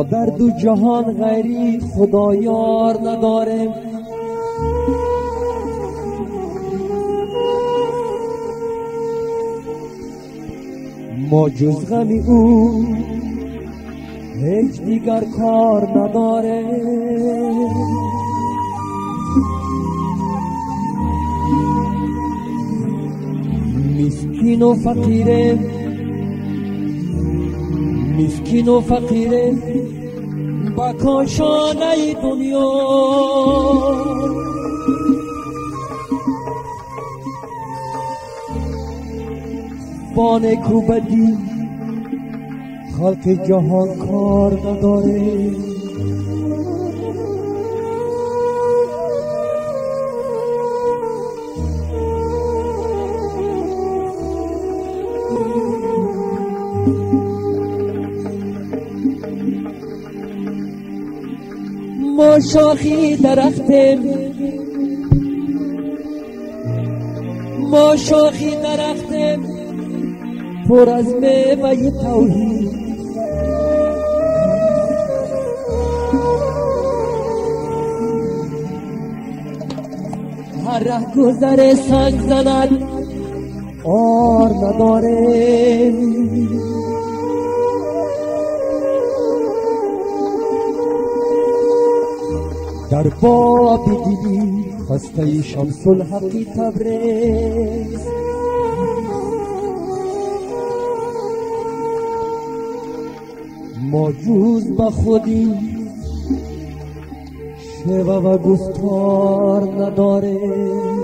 ما در دو جهان غیری خدایار نداریم، ما جز غم او هیچ دیگر کار نداریم. مسکین و فقیریم، مسکین و فقیریم با کاشانه دنیا. با نیکو بدی خلق جهان کار نداره. ما شاخی درختیم، ما شاخی درختیم پر از میوه توحید. هر ره گذر سنگ زند آر نداریم. در باب دیدی خسته شمس الحقی تبریز. ما جز به خودی شیوه و گفتار نداریم.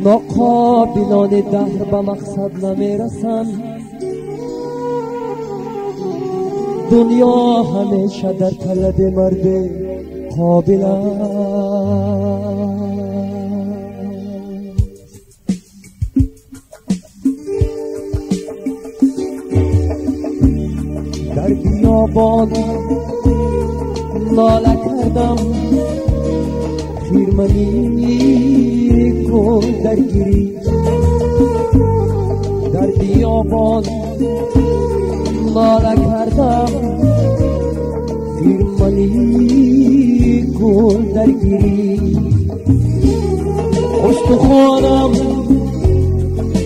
ناقابلان دهر به مقصد نمیرسند. دنیا همیشه در طلب مرد قابل است. در بیابان ناله کردم خیرمنی کن درگیری. در بیابان ناله کردم خیرمنی کن درگیری. استخوانم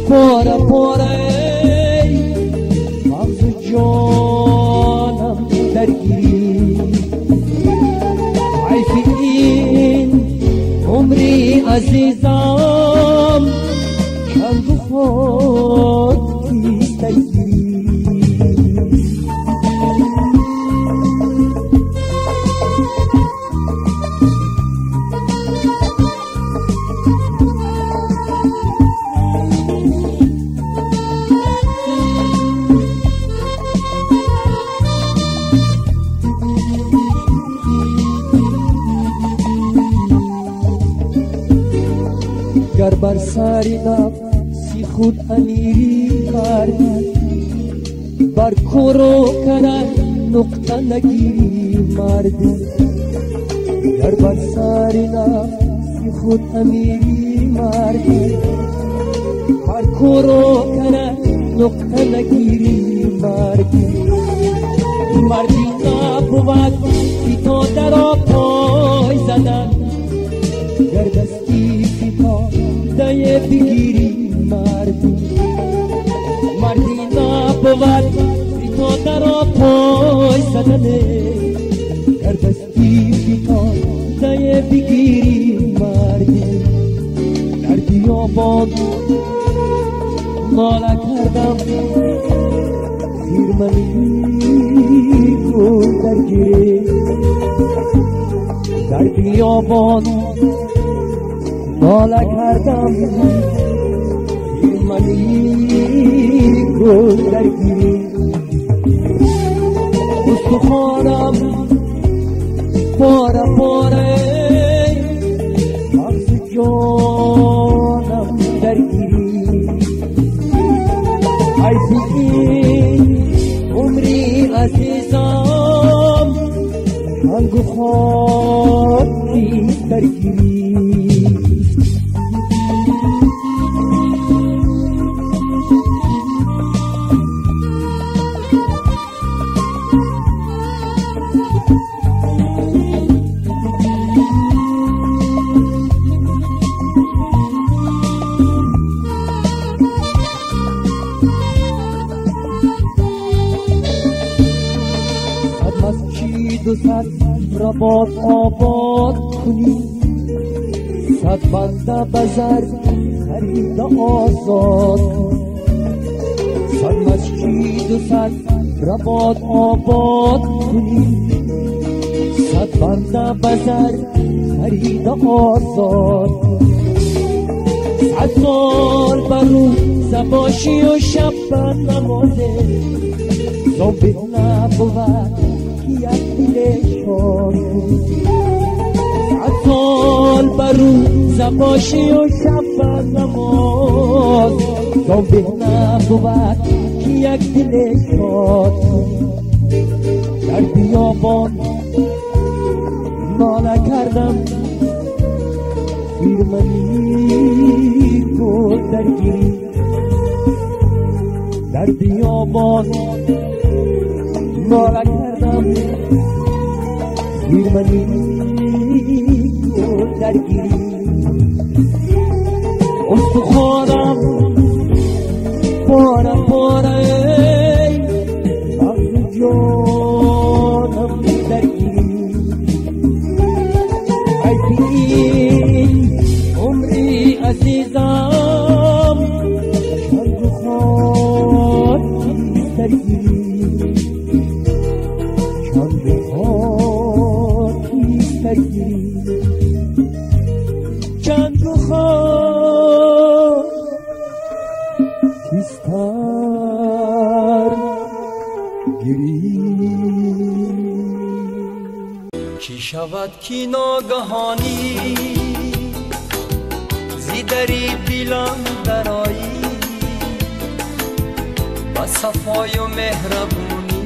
پاره پاره مغز جانم درگیری. حیف این عمری عزیزم چند خود کیست درگیری. گر بر سری نفسی خود امیری کردی، بر کرو کنن نقطه نگیری مردی. گر بر سری نفسی خود امیری مردی، بر کرو کنن نقطه نگیری مردی. مردی نبود که تو در پای زدن، گر دستی دایه بگیری مردی. مردی نبود بی تو در پای زدنه، گر دستی بی تو دایه بگیری مردی. در بیابان ناله کردم خیرمنی کن درگیری. در بیابان ناله کردم خیرمنی کن درگیری. استخوانم پاره پاره مغز جانم درگیری. حیف این عمری عزیزم هنگ و خاکی درگیری صد رباط آباد کنی صد بنده بزر خرید آزاد صد مسجد و صد رباط آباد کنی صد بنده بزر خرید آزاد صد سال برو زباشی و شب نمازه زنبه نبود یک دل شاد صد سال برو زباشی و شب نماز زنبه نبود که یک دل شاد در بیابان ناله کردم پیرمنی گل درگیری در بیابان ناله کردم پیرمنی گل درگیری استخوانم پاره پاره مغز جانم درگیری ای پیر عمری عزیزم چند و خاکی درگیری چند و خاکیستر گیری چی شود کی ناگهانی زیدری دلم درایی با صفای و مهربونی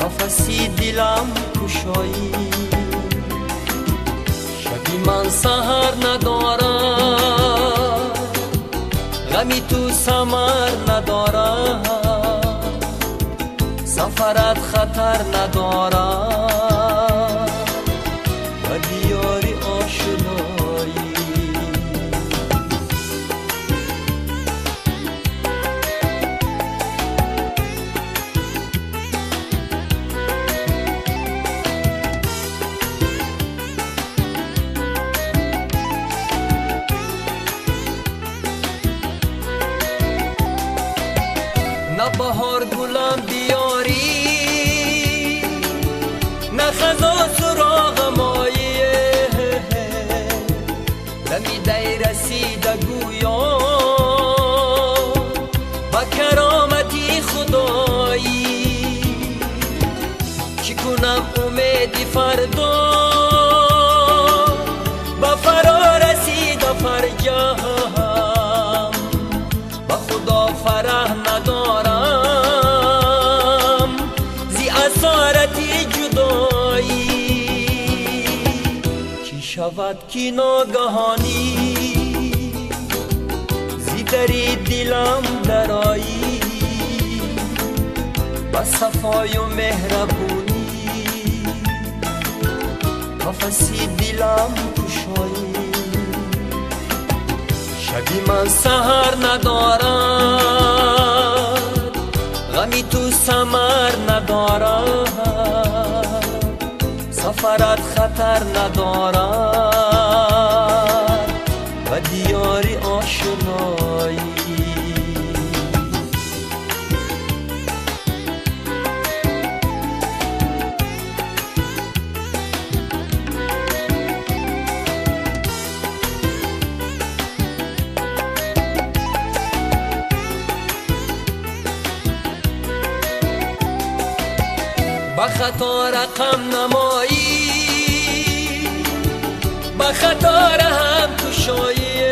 قفسی دلم کشایی شبی من سهر ندارم غمی تو سمر ندارم سفرت خطر ندارم و دیاری آشنایی نه بهار گلم بیاری نه خزا سراغ مایه دمی دی رسیده گویا با کرامتی خدایی چی کنم امیدی فردا با فرا رسیده فرجام با خدا فرح ندارم زی اسارتی جدایی چی شود کی ناگهانی زی دری دلم درایی با صفای و مهربونی قفسی دلم کشایی شبی من سهر ندارد غمی تو سمر ندارد سفرت خطر ندارد و دیاری آشنایی با خطا رقم نمایی با خطا هم کشایی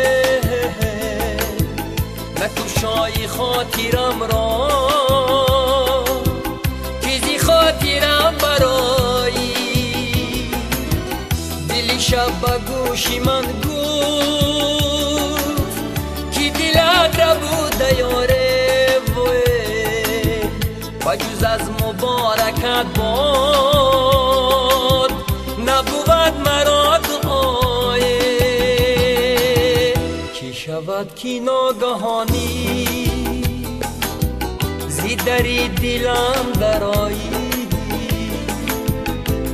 نکشایی خاطرم را چیزی خاطرم برایی دلی شب با گوشی من گفت کی دلت را بوده یاره و جز از مبارکت باد نبود مرا دعایه چی شود کی ناگهانی زی دری دلم درایی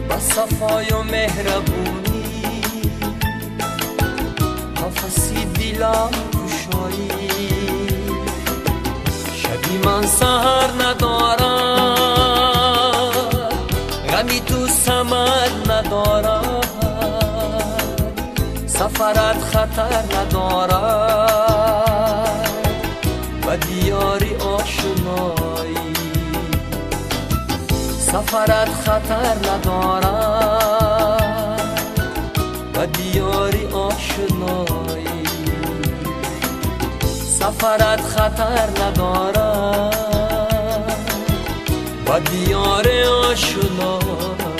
با صفای و مهربونی نفسی دلم کشایی شبی من سهر ندارم غمی تو سمت ندارم سفرت خطر ندارد و دیاری آشنایی سفرت خطر ندارد و دیاری آشنایی سفرت خطر ندارد و دیار آشنایی